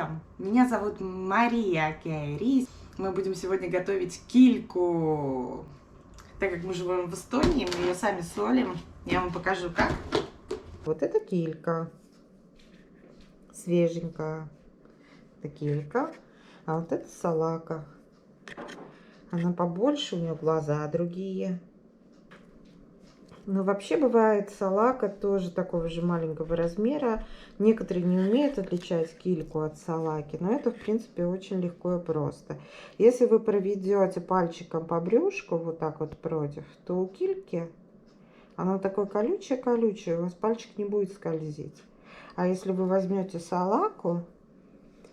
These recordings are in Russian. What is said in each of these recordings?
всем! Меня зовут Мария Кейрис. Мы будем сегодня готовить кильку. Так как мы живем в Эстонии, мы ее сами солим. Я вам покажу, как. Вот это килька. Свеженькая. Это килька. А вот это салака. Она побольше, у нее глаза другие. Но вообще бывает салака тоже такого же маленького размера. Некоторые не умеют отличать кильку от салаки, но это в принципе очень легко и просто. Если вы проведете пальчиком по брюшку вот так вот против, то у кильки она такой колючая, у вас пальчик не будет скользить. А если вы возьмете салаку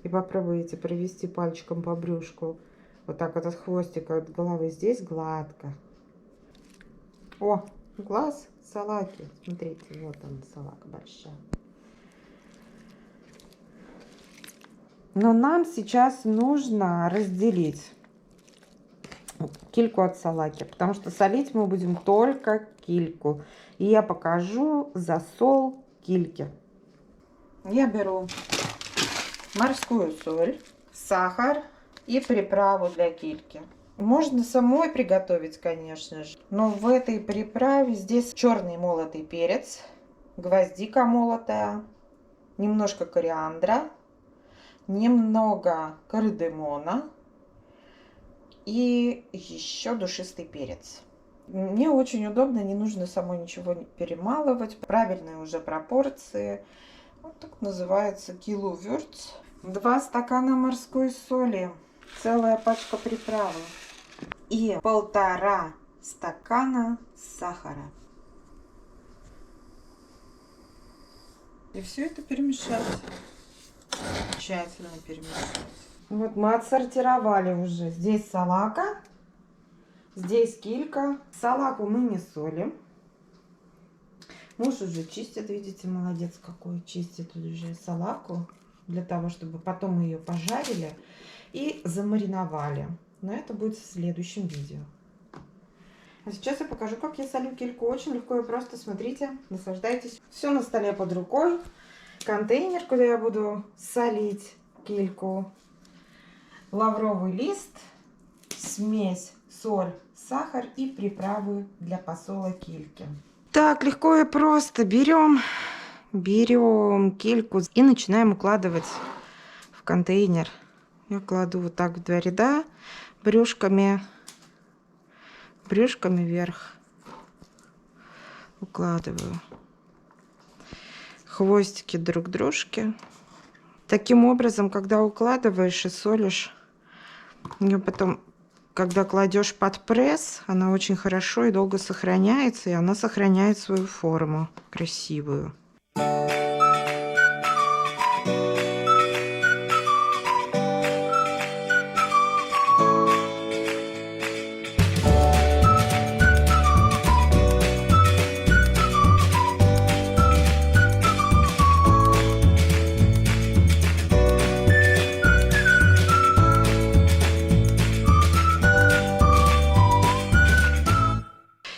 и попробуете провести пальчиком по брюшку, вот так вот от хвостика, от головы, здесь гладко. О! Глаз салаки. Смотрите, вот она, салака большая. Но нам сейчас нужно разделить кильку от салаки, потому что солить мы будем только кильку. И я покажу засол кильки. Я беру морскую соль, сахар и приправу для кильки. Можно самой приготовить, конечно же, но в этой приправе здесь черный молотый перец, гвоздика молотая, немножко кориандра, немного кардамона и еще душистый перец. Мне очень удобно, не нужно самой ничего перемалывать, правильные уже пропорции. Вот так называется килувюрц. 2 стакана морской соли, целая пачка приправы. И 1,5 стакана сахара. И все это перемешать. Тщательно перемешать. Вот мы отсортировали уже. Здесь салака, здесь килька. Салаку мы не солим. Муж уже чистит, видите, молодец какой. Чистит уже салаку, для того, чтобы потом мы ее пожарили и замариновали. Но это будет в следующем видео. А сейчас я покажу, как я солю кильку. Очень легко и просто. Смотрите, наслаждайтесь. Все на столе под рукой. Контейнер, куда я буду солить кильку. Лавровый лист, смесь, соль, сахар и приправы для посола кильки. Так, легко и просто. Берем кильку и начинаем укладывать в контейнер. Я кладу вот так в 2 ряда, брюшками вверх укладываю. Хвостики друг к дружке. Таким образом, когда укладываешь и солишь, ее потом, когда кладешь под пресс, она очень хорошо и долго сохраняется, и она сохраняет свою форму красивую.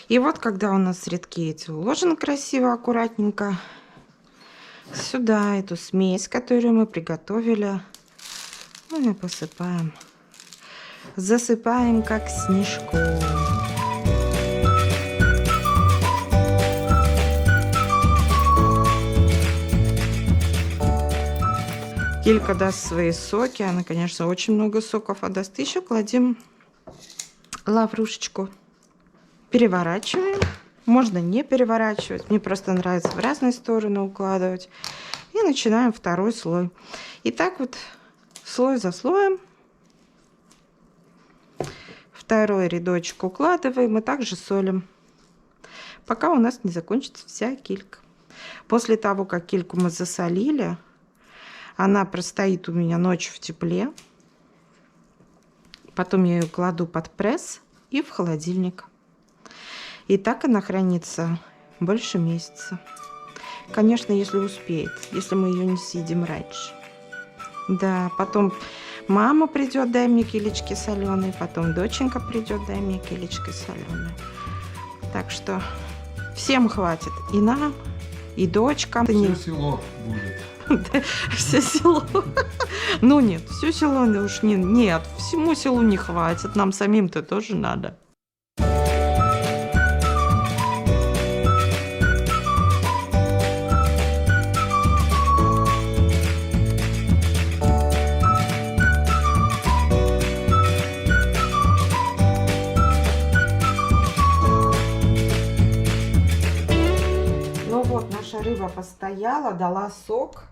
И вот, когда у нас редки эти уложены красиво, аккуратненько, сюда эту смесь, которую мы приготовили, мы посыпаем. Засыпаем как снежком. Килька даст свои соки. Она, конечно, очень много соков отдаст. Еще кладем лаврушечку. Переворачиваем. Можно не переворачивать. Мне просто нравится в разные стороны укладывать. И начинаем второй слой. И так вот слой за слоем. Второй рядочек укладываем и также солим. Пока у нас не закончится вся килька. После того, как кильку мы засолили, она простоит у меня ночь в тепле. Потом я ее кладу под пресс и в холодильник. И так она хранится больше месяца. Конечно, если успеет, если мы ее не съедим раньше. Да, потом мама придет, дай мне килечки соленые, потом доченька придет, дай мне килечки соленые. Так что всем хватит, и нам, и дочкам. Все село будет. Все село. Ну нет, все село уж нет, всему селу не хватит, нам самим-то тоже надо. Ну вот, наша рыба постояла, дала сок.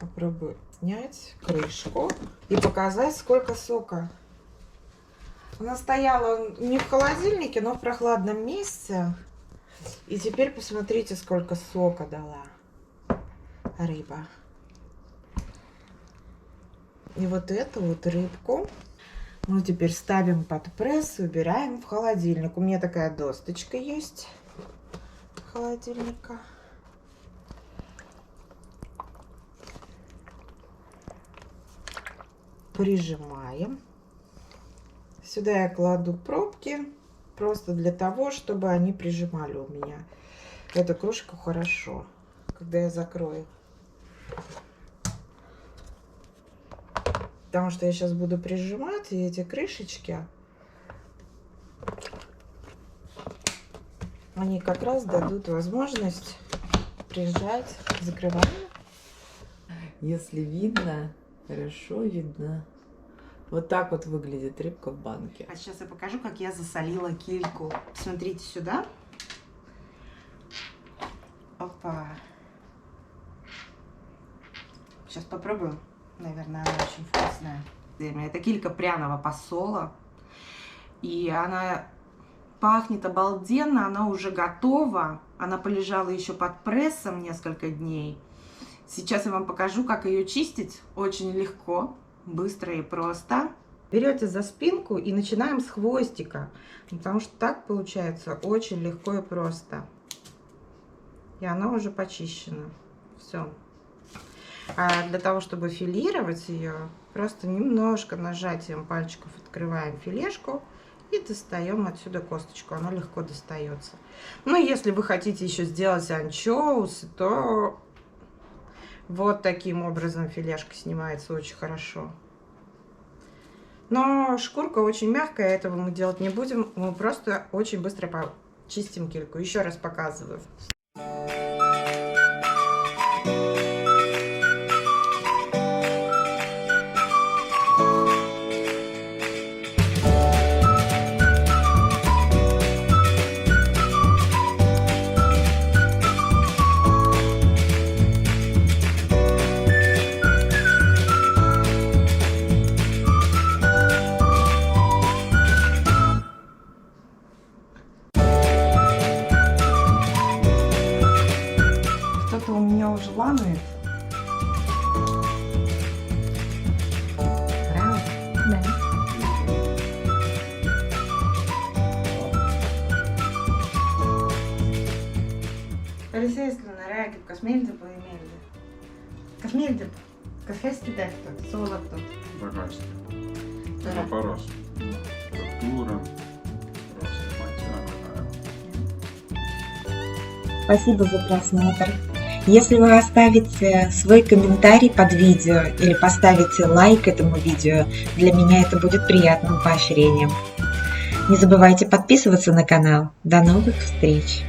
Попробую снять крышку и показать, сколько сока. Она стояла не в холодильнике, но в прохладном месте. И теперь посмотрите, сколько сока дала рыба. И вот эту вот рыбку мы теперь ставим под пресс и убираем в холодильник. У меня такая досточка есть холодильника. Прижимаем. Сюда я кладу пробки, просто для того, чтобы они прижимали у меня эту кружку хорошо, когда я закрою. Потому что я сейчас буду прижимать, и эти крышечки, они как раз дадут возможность прижать. Закрываем. Если видно, хорошо видно. Вот так вот выглядит рыбка в банке. А сейчас я покажу, как я засолила кильку. Смотрите сюда. Опа. Сейчас попробую. Наверное, она очень вкусная. Это килька пряного посола. И она пахнет обалденно. Она уже готова. Она полежала еще под прессом несколько дней. Сейчас я вам покажу, как ее чистить. Очень легко, быстро и просто. Берете за спинку и начинаем с хвостика. Потому что так получается очень легко и просто. И она уже почищена. Все. А для того, чтобы филировать ее, просто немножко нажатием пальчиков открываем филешку и достаем отсюда косточку. Она легко достается. Но если вы хотите еще сделать анчоусы, то вот таким образом филешка снимается очень хорошо. Но шкурка очень мягкая, этого мы делать не будем. Мы просто очень быстро почистим кильку. Еще раз показываю. Кто-то у меня уже ламает. Правильно? Да. Alice eestlane räägib, kas meeldib või ei meeldi? Kas meeldib? Kas hästi tehtud, suunatud? Väga hästi. Väga paras. Struktuur on paras, maitse väga hea. Спасибо за просмотр. Если вы оставите свой комментарий под видео или поставите лайк этому видео, для меня это будет приятным поощрением. Не забывайте подписываться на канал. До новых встреч!